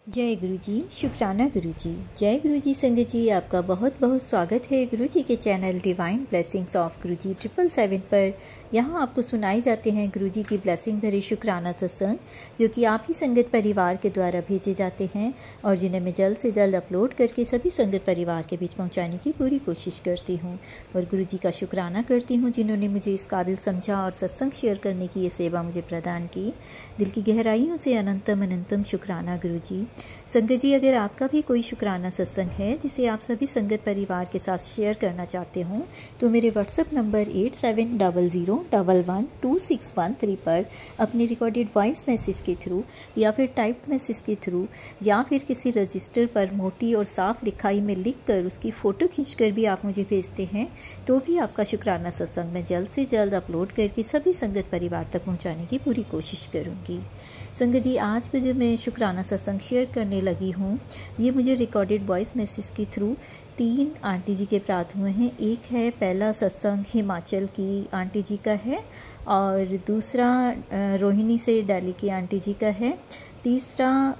जय गुरु जी। शुक्राना गुरु जी। जय गुरु जी। संगत जी, आपका बहुत बहुत स्वागत है गुरु जी के चैनल डिवाइन ब्लेसिंग्स ऑफ गुरु जी 777 पर। यहाँ आपको सुनाई जाते हैं गुरु जी की ब्लेसिंग भरे शुक्राना सत्संग, जो कि आप ही संगत परिवार के द्वारा भेजे जाते हैं और जिन्हें मैं जल्द से जल्द अपलोड करके सभी संगत परिवार के बीच पहुँचाने की पूरी कोशिश करती हूँ। और गुरु जी का शुक्राना करती हूँ जिन्होंने मुझे इस काबिल समझा और सत्संग शेयर करने की ये सेवा मुझे प्रदान की। दिल की गहराइयों से अनंतम अनंतम शुक्राना गुरु जी। संगत जी, अगर आपका भी कोई शुक्राना सत्संग है जिसे आप सभी संगत परिवार के साथ शेयर करना चाहते हों तो मेरे व्हाट्सएप नंबर 8700112613 पर अपनी रिकॉर्डेड वॉइस मैसेज के थ्रू या फिर टाइप्ड मैसेज के थ्रू या फिर किसी रजिस्टर पर मोटी और साफ लिखाई में लिख कर उसकी फ़ोटो खींचकर भी आप मुझे भेजते हैं तो भी आपका शुक्राना सत्संग मैं जल्द से जल्द अपलोड करके सभी संगत परिवार तक पहुँचाने की पूरी कोशिश करूँगी। संगत जी, आज का जो मैं शुक्राना सत्संग शेयर करने लगी हूँ ये मुझे रिकॉर्डेड वॉइस मैसेज के थ्रू 3 आंटी जी के प्राप्त हुए हैं। एक है, पहला सत्संग हिमाचल की आंटी जी का है और दूसरा रोहिणी से दिल्ली की आंटी जी का है, तीसरा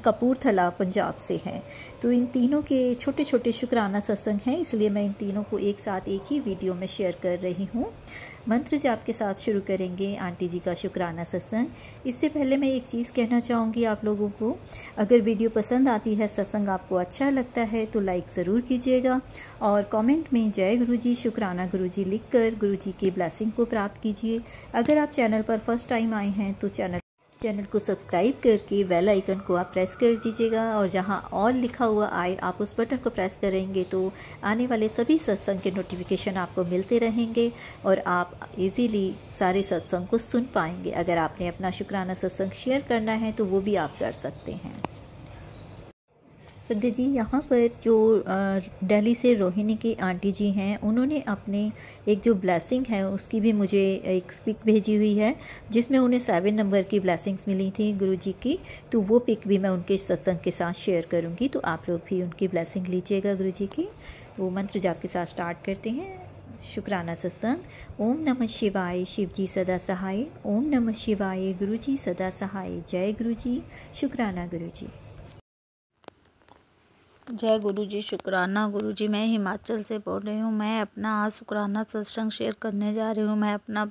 कपूरथला पंजाब से है। तो इन तीनों के छोटे छोटे शुक्राना सत्संग हैं, इसलिए मैं इन तीनों को एक साथ एक ही वीडियो में शेयर कर रही हूँ। मंत्र जाप के साथ शुरू करेंगे आंटी जी का शुक्राना सत्संग। इससे पहले मैं एक चीज़ कहना चाहूँगी आप लोगों को, अगर वीडियो पसंद आती है, सत्संग आपको अच्छा लगता है तो लाइक ज़रूर कीजिएगा और कमेंट में जय गुरु जी, शुक्राना गुरु जी लिखकर गुरु जी की ब्लेसिंग को प्राप्त कीजिए। अगर आप चैनल पर फर्स्ट टाइम आए हैं तो चैनल को सब्सक्राइब करके बेल आइकन को आप प्रेस कर दीजिएगा और जहां ऑल लिखा हुआ आए आप उस बटन को प्रेस करेंगे तो आने वाले सभी सत्संग के नोटिफिकेशन आपको मिलते रहेंगे और आप इजीली सारे सत्संग को सुन पाएंगे। अगर आपने अपना शुक्राना सत्संग शेयर करना है तो वो भी आप कर सकते हैं। संगत जी, यहाँ पर जो दिल्ली से रोहिणी की आंटी जी हैं उन्होंने अपने एक जो ब्लेसिंग है उसकी भी मुझे एक पिक भेजी हुई है जिसमें उन्हें 7 नंबर की ब्लेसिंग्स मिली थी गुरु जी की। तो वो पिक भी मैं उनके सत्संग के साथ शेयर करूँगी, तो आप लोग भी उनकी ब्लेसिंग लीजिएगा गुरु जी की। वो मंत्र जाप के साथ स्टार्ट करते हैं शुक्राना सत्संग। ओम नमः शिवाय, शिव जी सदा सहाय। ओम नमः शिवाय, गुरु जी सदा सहाय। जय गुरु जी, शुक्राना गुरु जी। जय गुरु जी। शुक्राना गुरु जी। मैं हिमाचल से बोल रही हूँ। मैं अपना आज शुक्राना सत्संग शेयर करने जा रही हूँ। मैं अपना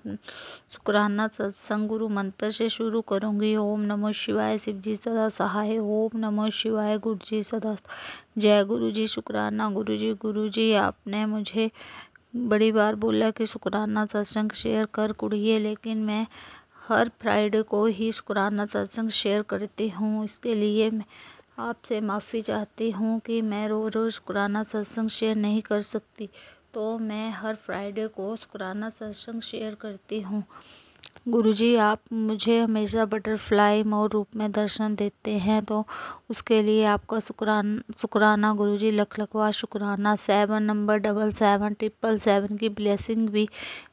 शुक्राना सत्संग गुरु मंत्र से शुरू करूँगी। ओम नमः शिवाय, शिव जी सदा सहाय। ओम नमः शिवाय, गुरु जी सदा। जय गुरु जी। शुक्राना गुरु जी। गुरु जी, आपने मुझे बड़ी बार बोला कि शुक्राना सत्संग शेयर कर कुड़िए, लेकिन मैं हर फ्राइडे को ही शुक्राना सत्संग शेयर करती हूँ। इसके लिए मैं आपसे माफ़ी चाहती हूँ कि मैं रोज़ रोज़ शुक्राना सत्संग शेयर नहीं कर सकती, तो मैं हर फ्राइडे को शुक्राना सत्संग शेयर करती हूँ। गुरुजी, आप मुझे हमेशा बटरफ्लाई मोर रूप में दर्शन देते हैं, तो उसके लिए आपका शुक्राना गुरुजी। लख लखवा शुक्राना। 7 नंबर 777 की ब्लेसिंग भी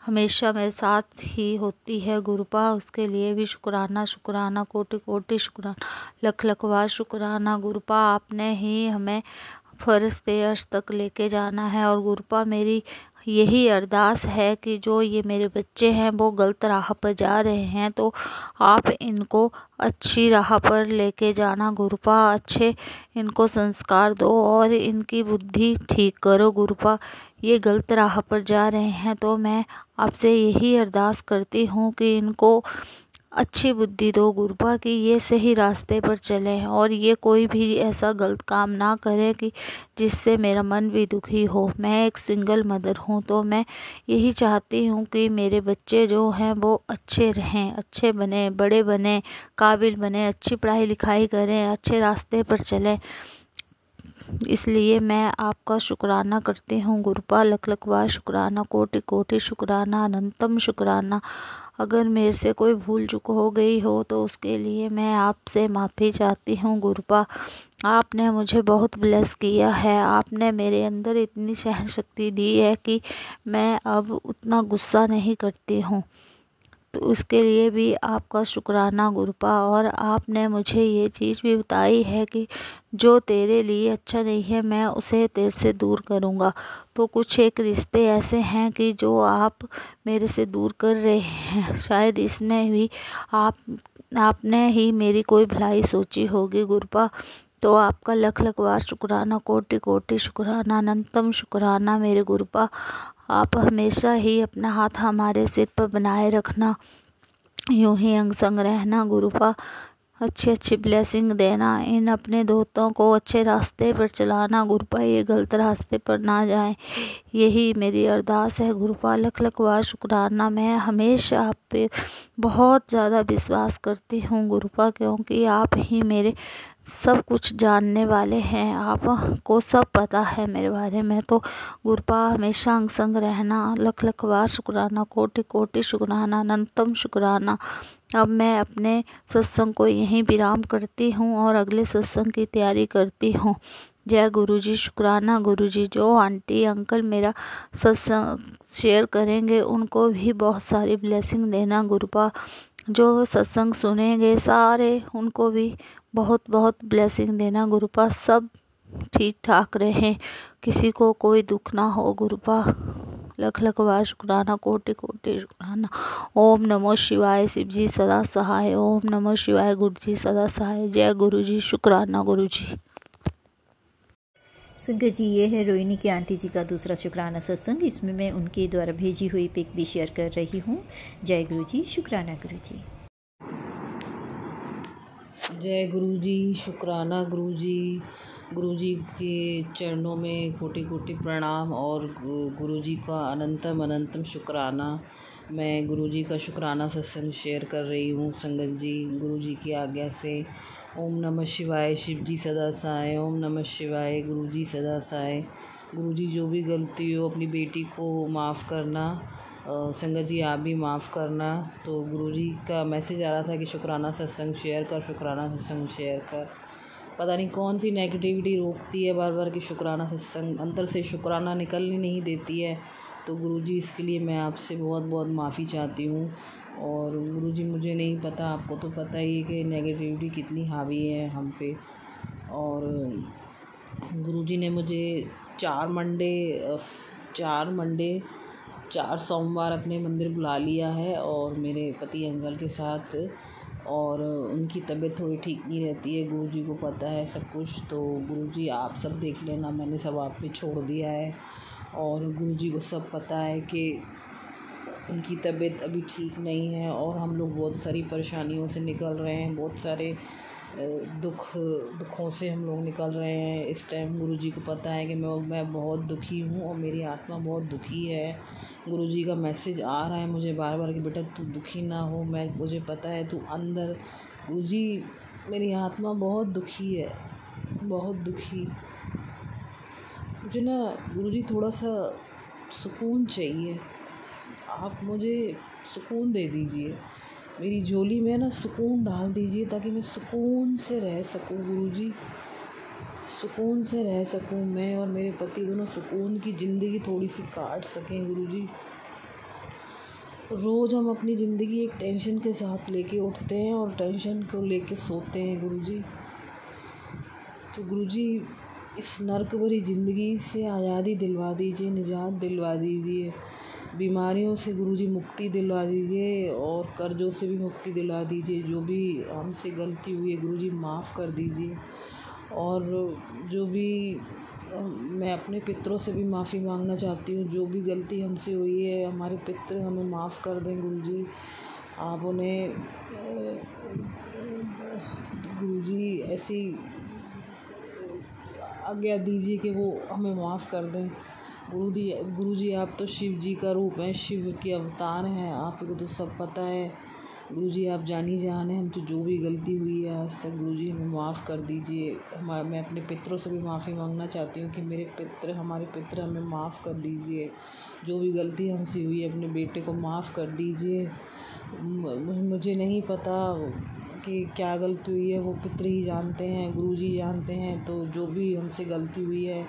हमेशा मेरे साथ ही होती है गुरुपा, उसके लिए भी शुक्राना शुक्राना, कोटि कोटि शुक्राना, लख लखवा शुक्राना। गुरुपा, आपने ही हमें फर्श से अर्श तक लेके जाना है और गुरुपा मेरी यही अरदास है कि जो ये मेरे बच्चे हैं वो गलत राह पर जा रहे हैं, तो आप इनको अच्छी राह पर लेके जाना गुरुपा। अच्छे इनको संस्कार दो और इनकी बुद्धि ठीक करो गुरुपा। ये गलत राह पर जा रहे हैं तो मैं आपसे यही अरदास करती हूँ कि इनको अच्छी बुद्धि दो गुरुपा कि ये सही रास्ते पर चलें और ये कोई भी ऐसा गलत काम ना करें कि जिससे मेरा मन भी दुखी हो। मैं एक सिंगल मदर हूँ, तो मैं यही चाहती हूँ कि मेरे बच्चे जो हैं वो अच्छे रहें, अच्छे बने, बड़े बने, काबिल बने, अच्छी पढ़ाई लिखाई करें, अच्छे रास्ते पर चलें। इसलिए मैं आपका शुक्राना करती हूँ गुरुपा। लख लखवा शुक्राना, कोटि कोटि शुक्राना, अनंतम शुक्राना। अगर मेरे से कोई भूल चूक हो गई हो तो उसके लिए मैं आपसे माफ़ी चाहती हूँ गुरुपा। आपने मुझे बहुत ब्लेस किया है, आपने मेरे अंदर इतनी सहन शक्ति दी है कि मैं अब उतना गुस्सा नहीं करती हूँ। तो उसके लिए भी आपका शुक्राना गुरुपा। और आपने मुझे ये चीज़ भी बताई है कि जो तेरे लिए अच्छा नहीं है मैं उसे तेरे से दूर करूँगा। तो कुछ एक रिश्ते ऐसे हैं कि जो आप मेरे से दूर कर रहे हैं, शायद इसमें भी आपने ही मेरी कोई भलाई सोची होगी गुरुपा। तो आपका लख लख बार शुक्राना, कोटि कोटि शुक्राना, अनंतम शुक्राना मेरे गुरुपा। आप हमेशा ही अपना हाथ हमारे सिर पर बनाए रखना, यूं ही अंग संग रहना गुरुपा। अच्छी अच्छी ब्लेसिंग देना, इन अपने दोस्तों को अच्छे रास्ते पर चलाना गुरुपा, ये गलत रास्ते पर ना जाएं, यही मेरी अरदास है गुरुपा। लख लख बार शुक्राना। मैं हमेशा आप पे बहुत ज़्यादा विश्वास करती हूँ गुरुपा, क्योंकि आप ही मेरे सब कुछ जानने वाले हैं, आपको सब पता है मेरे बारे में। तो गुरुपा हमेशा अंग संग रहना, लख लख बार शुक्राना, कोटि कोटि शुक्राना, अनंतम शुक्राना। अब मैं अपने सत्संग को यहीं विराम करती हूँ और अगले सत्संग की तैयारी करती हूँ। जय गुरुजी, शुक्राना गुरुजी। जो आंटी अंकल मेरा सत्संग शेयर करेंगे उनको भी बहुत सारी ब्लेसिंग देना गुरुपा। जो सत्संग सुनेंगे सारे उनको भी बहुत बहुत ब्लेसिंग देना गुरुपा। सब ठीक ठाक रहें, किसी को कोई दुख ना हो गुरुपा। लख लख बार शुक्राना, कोटि कोटि शुक्राना। ओम नमो शिवाय, शिव जी सदा सहाय। ओम नमो शिवाय, गुरु जी सदा सहाय। जय गुरु जी, शुक्राना गुरु जी। संगत जी, ये है रोहिणी की आंटी जी का दूसरा शुक्राना सत्संग। इसमें मैं उनके द्वारा भेजी हुई पिक भी शेयर कर रही हूँ। जय गुरु जी, शुक्राना गुरु जी। जय गुरु जी, शुक्राना गुरु जी। गुरु जी के चरणों में कोटि कोटि प्रणाम और गुरु जी का अनंतम अनंतम शुक्राना। मैं गुरु जी का शुक्राना सत्संग शेयर कर रही हूँ संगत जी, गुरु जी की आज्ञा से। ओम नमः शिवाय, शिव जी सदा सहाय। ओम नमः शिवाय, गुरु जी सदा सहाय। गुरु जी जो भी गलती हो अपनी बेटी को माफ़ करना, संगत जी आप भी माफ़ करना। तो गुरुजी का मैसेज आ रहा था कि शुक्राना सत्संग शेयर कर, शुक्राना सत्संग शेयर कर। पता नहीं कौन सी नेगेटिविटी रोकती है बार बार कि शुक्राना सत्संग, अंदर से शुक्राना निकलने नहीं देती है। तो गुरुजी इसके लिए मैं आपसे बहुत बहुत माफ़ी चाहती हूँ। और गुरुजी मुझे नहीं पता, आपको तो पता ही है कि नेगेटिविटी कितनी हावी है हम पे। और गुरुजी ने मुझे 4 सोमवार अपने मंदिर बुला लिया है और मेरे पति अंकल के साथ। और उनकी तबीयत थोड़ी ठीक नहीं रहती है, गुरुजी को पता है सब कुछ। तो गुरुजी आप सब देख लेना, मैंने सब आप पे छोड़ दिया है। और गुरुजी को सब पता है कि उनकी तबीयत अभी ठीक नहीं है और हम लोग बहुत सारी परेशानियों से निकल रहे हैं, बहुत सारे दुखों से हम लोग निकल रहे हैं इस टाइम। गुरुजी को पता है कि मैं बहुत दुखी हूँ और मेरी आत्मा बहुत दुखी है। गुरुजी का मैसेज आ रहा है मुझे बार बार कि बेटा तू दुखी ना हो, मुझे पता है तू अंदर। गुरुजी मेरी आत्मा बहुत दुखी है, बहुत दुखी। मुझे ना गुरुजी थोड़ा सा सुकून चाहिए, आप मुझे सुकून दे दीजिए, मेरी झोली में ना सुकून डाल दीजिए ताकि मैं सुकून से रह सकूं गुरुजी, सुकून से रह सकूं। मैं और मेरे पति दोनों सुकून की ज़िंदगी थोड़ी सी काट सकें गुरुजी। रोज़ हम अपनी ज़िंदगी एक टेंशन के साथ लेके उठते हैं और टेंशन को लेके सोते हैं गुरुजी। तो गुरुजी इस नर्क भरी ज़िंदगी से आज़ादी दिलवा दीजिए, निजात दिलवा दीजिए, बीमारियों से गुरुजी मुक्ति दिलवा दीजिए और कर्ज़ों से भी मुक्ति दिला दीजिए। जो भी हमसे गलती हुई है गुरुजी माफ़ कर दीजिए। और जो भी मैं अपने पितरों से भी माफ़ी मांगना चाहती हूँ, जो भी गलती हमसे हुई है हमारे पितर हमें माफ़ कर दें गुरुजी। आप उन्हें गुरुजी ऐसी आज्ञा दीजिए कि वो हमें माफ़ कर दें। गुरुजी आप तो शिव जी का रूप हैं, शिव के अवतार हैं, आपको तो सब पता है गुरुजी। आप जानी जान है, हमसे जो भी गलती हुई है आज तक गुरुजी हमें माफ़ कर दीजिए। मैं अपने पितरों से भी माफ़ी मांगना चाहती हूँ कि हमारे पितर हमें माफ़ कर दीजिए। जो भी गलती हमसे हुई है अपने बेटे को माफ़ कर दीजिए। मुझे नहीं पता कि क्या गलती हुई है, वो पितर ही जानते हैं, गुरुजी जानते हैं। तो जो भी हमसे गलती हुई है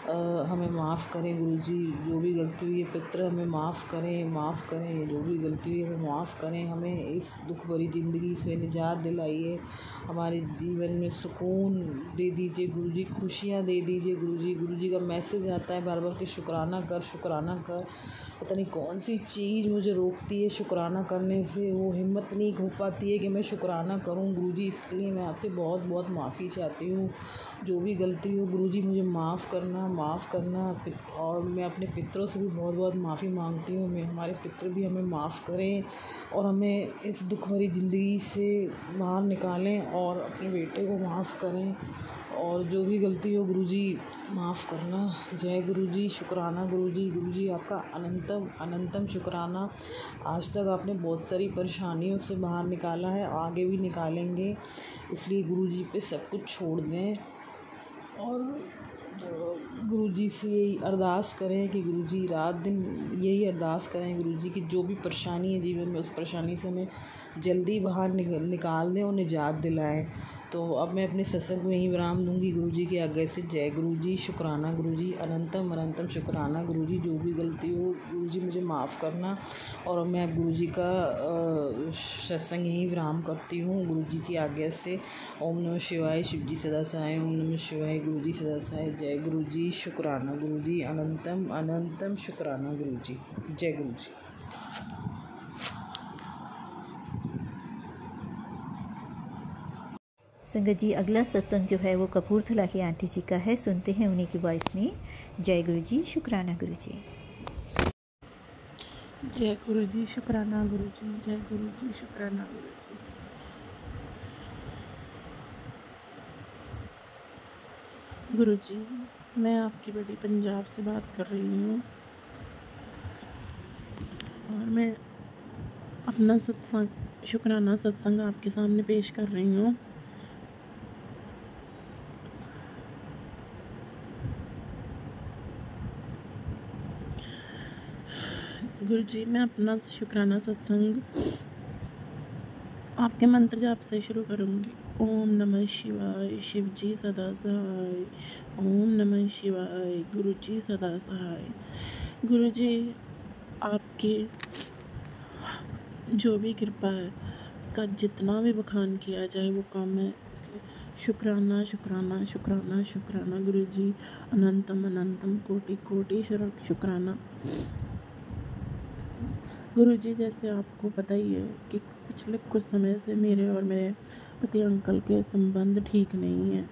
हमें माफ़ करें गुरुजी, जो भी गलती हुई है पितृ हमें माफ़ करें, जो भी गलती हुई है हमें माफ़ करें, हमें इस दुख भरी ज़िंदगी से निजात दिलाइए, हमारे जीवन में सुकून दे दीजिए गुरुजी, खुशियाँ दे दीजिए गुरुजी। गुरुजी का मैसेज आता है बार बार कि शुक्राना कर। पता नहीं कौन सी चीज़ मुझे रोकती है शुक्राना करने से, वो हिम्मत नहीं हो पाती है कि मैं शुक्राना करूं गुरुजी। इसके लिए मैं आपसे बहुत बहुत माफ़ी चाहती हूँ। जो भी गलती हो गुरुजी मुझे माफ़ करना। और मैं अपने पितरों से भी बहुत बहुत माफ़ी मांगती हूँ। मैं हमारे पितृ भी हमें माफ़ करें और हमें इस दुख भरी ज़िंदगी से बाहर निकालें और अपने बेटे को माफ़ करें। और जो भी गलती हो गुरुजी माफ़ करना। जय गुरुजी, शुक्राना गुरुजी। गुरुजी आपका अनंतम शुक्राना। आज तक आपने बहुत सारी परेशानियों से बाहर निकाला है, आगे भी निकालेंगे, इसलिए गुरुजी पे सब कुछ छोड़ दें और गुरुजी से यही अरदास करें कि गुरुजी रात दिन यही अरदास करें गुरुजी कि जो भी परेशानी है जीवन में, उस परेशानी से हमें जल्दी बाहर निकाल दें और निजात दिलाएं। तो अब मैं अपने सत्संग को यहीं विराम दूंगी गुरुजी की आज्ञा से। जय गुरुजी, शुक्राना गुरुजी, अनंतम शुक्राना गुरुजी। जो भी गलती हो गुरुजी मुझे माफ़ करना। और मैं अब गुरुजी का सत्संग यहीं विराम करती हूँ गुरुजी की आज्ञा से। ओम नमः शिवाय, शिव जी सदा सहाय। ओम नमः शिवाय, गुरुजी सदा सहाय। जय गुरुजी, शुक्राना गुरुजी, अनंतम शुक्राना गुरुजी। जय गुरुजी। संगत जी, अगला सत्संग जो है वो कपूरथला की आंटी जी का है, सुनते हैं उन्हीं की वॉइस में। जय गुरु जी, शुक्राना गुरु जी। जय गुरु जी, शुक्राना गुरु जी। जय गुरु जी, शुक्राना गुरु जी। गुरु जी, मैं आपकी बड़ी पंजाब से बात कर रही हूँ और मैं अपना सत्संग, शुक्राना सत्संग आपके सामने पेश कर रही हूँ। गुरु जी, मैं अपना शुक्राना सत्संग आपके मंत्र जाप से शुरू करूँगी। ओम नमः शिवाय, शिव जी सदा सहाय। ओम नमः शिवाय, गुरु जी सदा सहाय। गुरु जी, आपकी जो भी कृपा है उसका जितना भी बखान किया जाए वो कम है, इसलिए शुक्राना शुक्राना शुक्राना शुक्राना गुरु जी। अनंतम कोटि कोटि शुक्राना। गुरु जी, जैसे आपको पता ही है कि पिछले कुछ समय से मेरे और मेरे पति अंकल के संबंध ठीक नहीं है।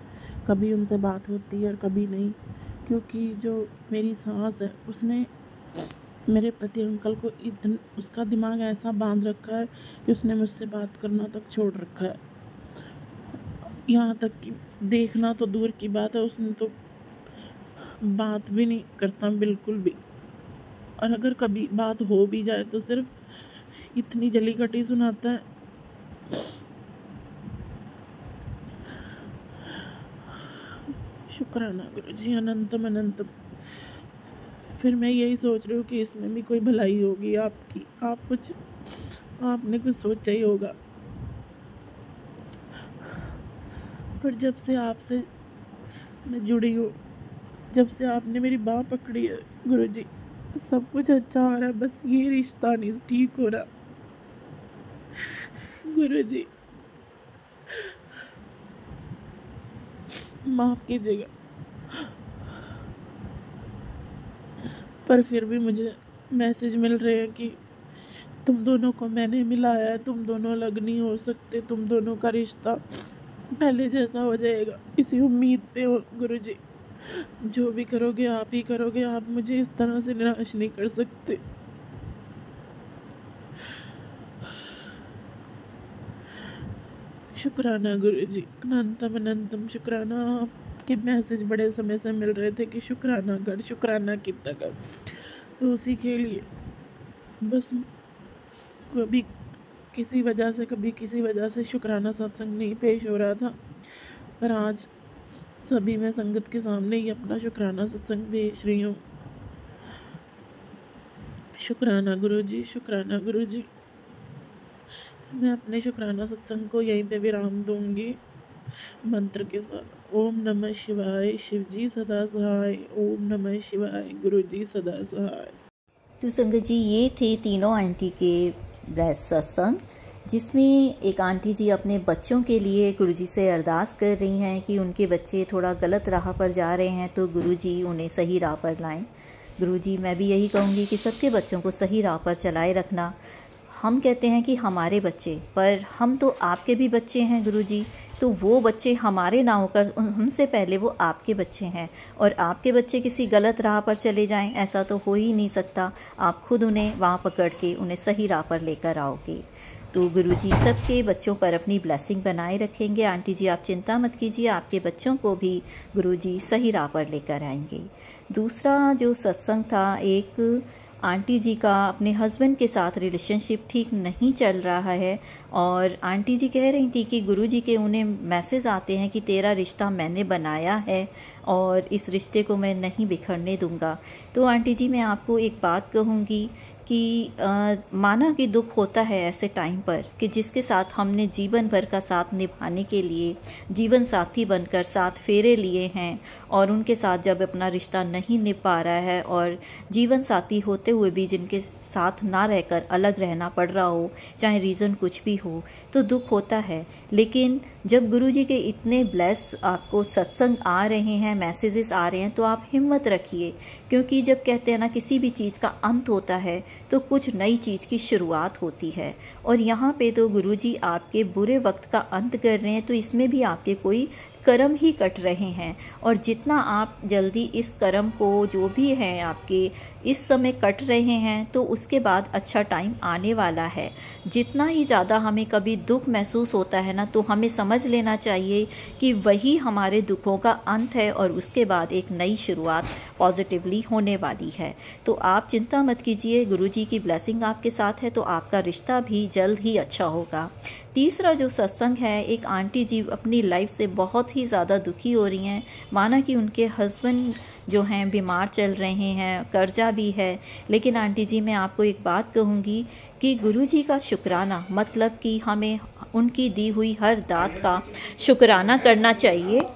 कभी उनसे बात होती है और कभी नहीं, क्योंकि जो मेरी सास है उसने मेरे पति अंकल को उसका दिमाग ऐसा बांध रखा है कि उसने मुझसे बात करना तक छोड़ रखा है। यहाँ तक कि देखना तो दूर की बात है, उसने तो बात भी नहीं करता बिल्कुल भी। और अगर कभी बात हो भी जाए तो सिर्फ इतनी जली कटी सुनाता है। शुक्राना गुरु जी, अनंतम। फिर मैं यही सोच रही हूँ कि इसमें भी कोई भलाई होगी आपकी। आपने कुछ सोचा ही होगा। पर जब से आपसे मैं जुड़ी हूँ, जब से आपने मेरी बाँह पकड़ी है गुरु जी, सब कुछ अच्छा हो रहा है। बस ये रिश्ता नहीं ठीक हो रहा गुरु जी, माफ कीजिएगा। पर फिर भी मुझे मैसेज मिल रहे हैं कि तुम दोनों को मैंने मिलाया है, तुम दोनों अलग नहीं हो सकते, तुम दोनों का रिश्ता पहले जैसा हो जाएगा। इसी उम्मीद पे हो गुरु जी, जो भी करोगे आप ही करोगे, आप मुझे इस तरह से निराश नहीं कर सकते। शुक्राना गुरु जी, अनंतम शुक्राना। आपके मैसेज बड़े समय से मिल रहे थे कि शुक्राना कितना कर, तो उसी के लिए बस कभी किसी वजह से शुक्राना सत्संग नहीं पेश हो रहा था। पर आज सभी मैं संगत के सामने ही अपना शुक्राना सत्संग पेश रही हूँ। शुक्राना गुरु जी, शुक्राना गुरु जी। मैं अपने शुक्राना सत्संग को यहीं पे विराम दूंगी। मंत्र के साथ। ओम नमः शिवाय, शिवजी सदा सहाय। ओम नमः शिवाय, गुरुजी सदा सहाय। तो संगत जी, ये थे तीनों आंटी के ब्लेस सत्संग, जिसमें एक आंटी जी अपने बच्चों के लिए गुरुजी से अरदास कर रही हैं कि उनके बच्चे थोड़ा गलत राह पर जा रहे हैं तो गुरुजी उन्हें सही राह पर लाएं। गुरुजी, मैं भी यही कहूँगी कि सबके बच्चों को सही राह पर चलाए रखना। हम कहते हैं कि हमारे बच्चे, पर हम तो आपके भी बच्चे हैं गुरुजी, तो वो बच्चे हमारे ना होकर हमसे पहले वो आपके बच्चे हैं, और आपके बच्चे किसी गलत राह पर चले जाएं ऐसा तो हो ही नहीं सकता। आप खुद उन्हें वहाँ पकड़ के उन्हें सही राह पर लेकर आओगे। तो गुरुजी सबके बच्चों पर अपनी ब्लेसिंग बनाए रखेंगे। आंटी जी, आप चिंता मत कीजिए, आपके बच्चों को भी गुरुजी सही राह पर लेकर आएंगे। दूसरा जो सत्संग था, एक आंटी जी का अपने हस्बैंड के साथ रिलेशनशिप ठीक नहीं चल रहा है, और आंटी जी कह रही थी कि गुरुजी के उन्हें मैसेज आते हैं कि तेरा रिश्ता मैंने बनाया है और इस रिश्ते को मैं नहीं बिखरने दूंगा। तो आंटी जी, मैं आपको एक बात कहूँगी कि माना कि दुख होता है ऐसे टाइम पर कि जिसके साथ हमने जीवन भर का साथ निभाने के लिए जीवन साथी बनकर साथ फेरे लिए हैं, और उनके साथ जब अपना रिश्ता नहीं निभा पा रहा है और जीवन साथी होते हुए भी जिनके साथ ना रहकर अलग रहना पड़ रहा हो, चाहे रीज़न कुछ भी हो, तो दुख होता है। लेकिन जब गुरुजी के इतने ब्लेस आपको सत्संग आ रहे हैं, मैसेजेस आ रहे हैं, तो आप हिम्मत रखिए, क्योंकि जब कहते हैं ना किसी भी चीज़ का अंत होता है तो कुछ नई चीज़ की शुरुआत होती है। और यहाँ पे तो गुरुजी आपके बुरे वक्त का अंत कर रहे हैं, तो इसमें भी आपके कोई कर्म ही कट रहे हैं, और जितना आप जल्दी इस कर्म को जो भी है आपके इस समय कट रहे हैं, तो उसके बाद अच्छा टाइम आने वाला है। जितना ही ज़्यादा हमें कभी दुख महसूस होता है ना, तो हमें समझ लेना चाहिए कि वही हमारे दुखों का अंत है, और उसके बाद एक नई शुरुआत पॉजिटिवली होने वाली है। तो आप चिंता मत कीजिए, गुरुजी की ब्लेसिंग आपके साथ है, तो आपका रिश्ता भी जल्द ही अच्छा होगा। तीसरा जो सत्संग है, एक आंटी जी अपनी लाइफ से बहुत ही ज़्यादा दुखी हो रही हैं, माना कि उनके हस्बैंड जो हैं बीमार चल रहे हैं, कर्जा भी है। लेकिन आंटी जी, मैं आपको एक बात कहूँगी कि गुरुजी का शुक्राना, मतलब कि हमें उनकी दी हुई हर दात का शुक्राना करना चाहिए।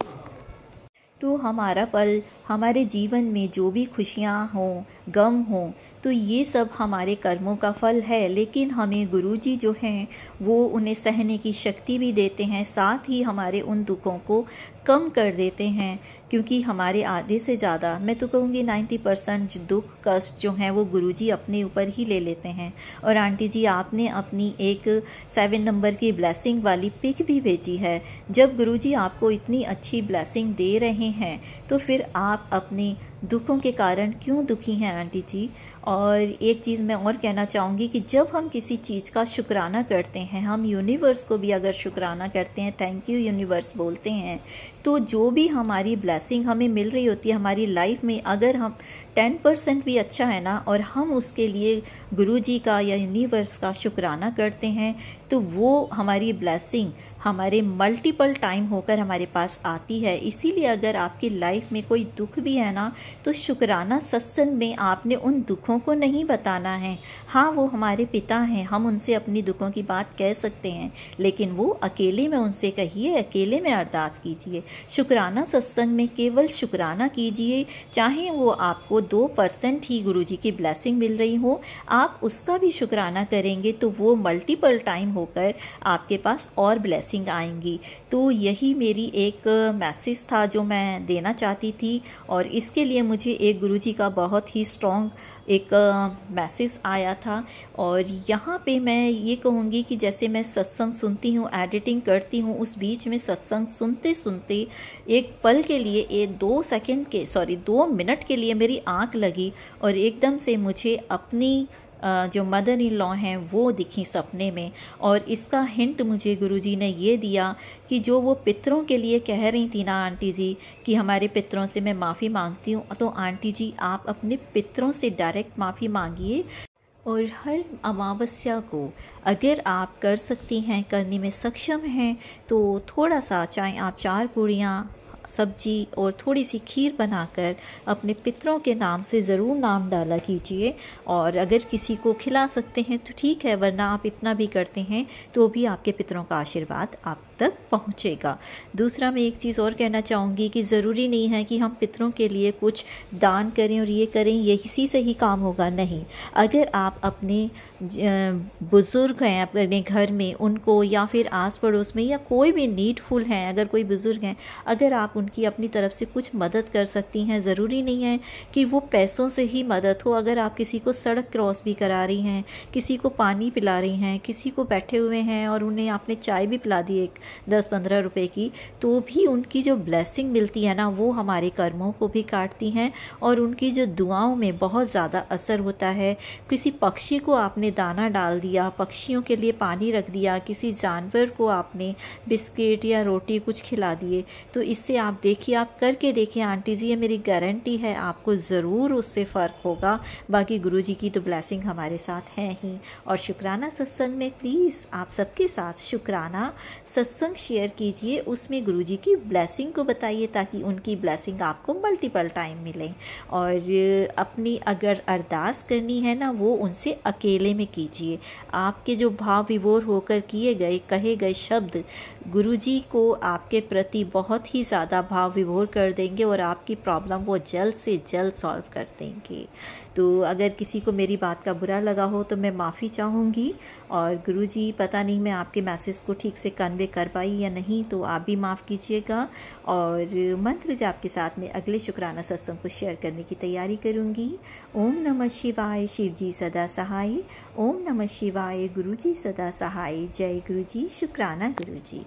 तो हमारा पल, हमारे जीवन में जो भी खुशियाँ हों, गम हों, तो ये सब हमारे कर्मों का फल है। लेकिन हमें गुरुजी जो हैं वो उन्हें सहने की शक्ति भी देते हैं, साथ ही हमारे उन दुखों को कम कर देते हैं, क्योंकि हमारे आधे से ज़्यादा, मैं तो कहूँगी 90% दुख कष्ट जो हैं वो गुरुजी अपने ऊपर ही ले लेते हैं। और आंटी जी, आपने अपनी एक 7 नंबर की ब्लेसिंग वाली पिक भी भेजी है। जब गुरुजी आपको इतनी अच्छी ब्लेसिंग दे रहे हैं, तो फिर आप अपने दुखों के कारण क्यों दुखी हैं आंटी जी? और एक चीज़ मैं और कहना चाहूँगी कि जब हम किसी चीज़ का शुक्राना करते हैं, हम यूनिवर्स को भी अगर शुक्राना करते हैं, थैंक यू यूनिवर्स बोलते हैं, तो जो भी हमारी ब्लेसिंग हमें मिल रही होती है हमारी लाइफ में, अगर हम 10% भी अच्छा है ना, और हम उसके लिए गुरुजी का या यूनिवर्स का शुक्राना करते हैं, तो वो हमारी ब्लेसिंग हमारे मल्टीपल टाइम होकर हमारे पास आती है। इसीलिए अगर आपकी लाइफ में कोई दुख भी है ना, तो शुक्राना सत्संग में आपने उन दुखों को नहीं बताना है। हाँ, वो हमारे पिता हैं, हम उनसे अपनी दुखों की बात कह सकते हैं, लेकिन वो अकेले में उनसे कहिए, अकेले में अरदास कीजिए। शुक्राना सत्संग में केवल शुक्राना कीजिए, चाहे वो आपको 2% ही गुरुजी की ब्लेसिंग मिल रही हो, आप उसका भी शुक्राना करेंगे तो वो मल्टीपल टाइम होकर आपके पास और ब्लेसिंग आएंगी। तो यही मेरी एक मैसेज था जो मैं देना चाहती थी, और इसके लिए मुझे एक गुरुजी का बहुत ही स्ट्रॉन्ग एक मैसेज आया था। और यहाँ पे मैं ये कहूँगी कि जैसे मैं सत्संग सुनती हूँ, एडिटिंग करती हूँ, उस बीच में सत्संग सुनते सुनते एक पल के लिए 2 मिनट के लिए मेरी आँख लगी, और एकदम से मुझे अपनी जो मदर इन लॉ हैं वो दिखी सपने में। और इसका हिंट मुझे गुरुजी ने ये दिया कि जो वो पितरों के लिए कह रही थी ना आंटी जी कि हमारे पितरों से मैं माफ़ी मांगती हूँ, तो आंटी जी आप अपने पितरों से डायरेक्ट माफ़ी मांगिए। और हर अमावस्या को अगर आप कर सकती हैं, करने में सक्षम हैं, तो थोड़ा सा, चाहे आप 4 पूड़ियाँ सब्जी और थोड़ी सी खीर बनाकर अपने पितरों के नाम से ज़रूर नाम डाला कीजिए। और अगर किसी को खिला सकते हैं तो ठीक है, वरना आप इतना भी करते हैं तो भी आपके पितरों का आशीर्वाद आप तक पहुंचेगा। दूसरा मैं एक चीज़ और कहना चाहूँगी कि ज़रूरी नहीं है कि हम पितरों के लिए कुछ दान करें और ये करें इसी से ही काम होगा, नहीं। अगर आप अपने बुज़ुर्ग हैं अपने घर में, उनको या फिर आस पड़ोस में या कोई भी नीडफुल हैं, अगर कोई बुज़ुर्ग हैं, अगर आप उनकी अपनी तरफ से कुछ मदद कर सकती हैं, ज़रूरी नहीं है कि वो पैसों से ही मदद हो। अगर आप किसी को सड़क क्रॉस भी करा रही हैं, किसी को पानी पिला रही हैं, किसी को बैठे हुए हैं और उन्हें आपने चाय भी पिला दी एक 10-15 रुपए की, तो भी उनकी जो ब्लेसिंग मिलती है ना, वो हमारे कर्मों को भी काटती हैं और उनकी जो दुआओं में बहुत ज़्यादा असर होता है। किसी पक्षी को आपने दाना डाल दिया, पक्षियों के लिए पानी रख दिया, किसी जानवर को आपने बिस्किट या रोटी कुछ खिला दिए, तो इससे आप देखिए, आप करके देखिए आंटी जी, ये मेरी गारंटी है, आपको ज़रूर उससे फ़र्क होगा। बाकी गुरुजी की तो ब्लेसिंग हमारे साथ है ही। और शुक्राना सत्संग में प्लीज़ आप सबके साथ शुक्राना सत्संग शेयर कीजिए, उसमें गुरुजी की ब्लेसिंग को बताइए ताकि उनकी ब्लेसिंग आपको मल्टीपल टाइम मिले। और अपनी अगर अरदास करनी है ना, वो उनसे अकेले में कीजिए। आपके जो भाव विभोर होकर किए गए कहे गए शब्द गुरुजी को आपके प्रति बहुत ही ज़्यादा भाव विभोर कर देंगे और आपकी प्रॉब्लम वो जल्द से जल्द सॉल्व कर देंगे। तो अगर किसी को मेरी बात का बुरा लगा हो तो मैं माफ़ी चाहूँगी। और गुरुजी, पता नहीं मैं आपके मैसेज को ठीक से कन्वे कर पाई या नहीं, तो आप भी माफ़ कीजिएगा। और मंत्र जाप के साथ में अगले शुक्राना सत्संग को शेयर करने की तैयारी करूँगी। ओम नमः शिवाय, शिव जी सदा सहाय। ओम नमः शिवाय, गुरुजी सदा सहाय। जय गुरुजी, शुक्राना गुरुजी।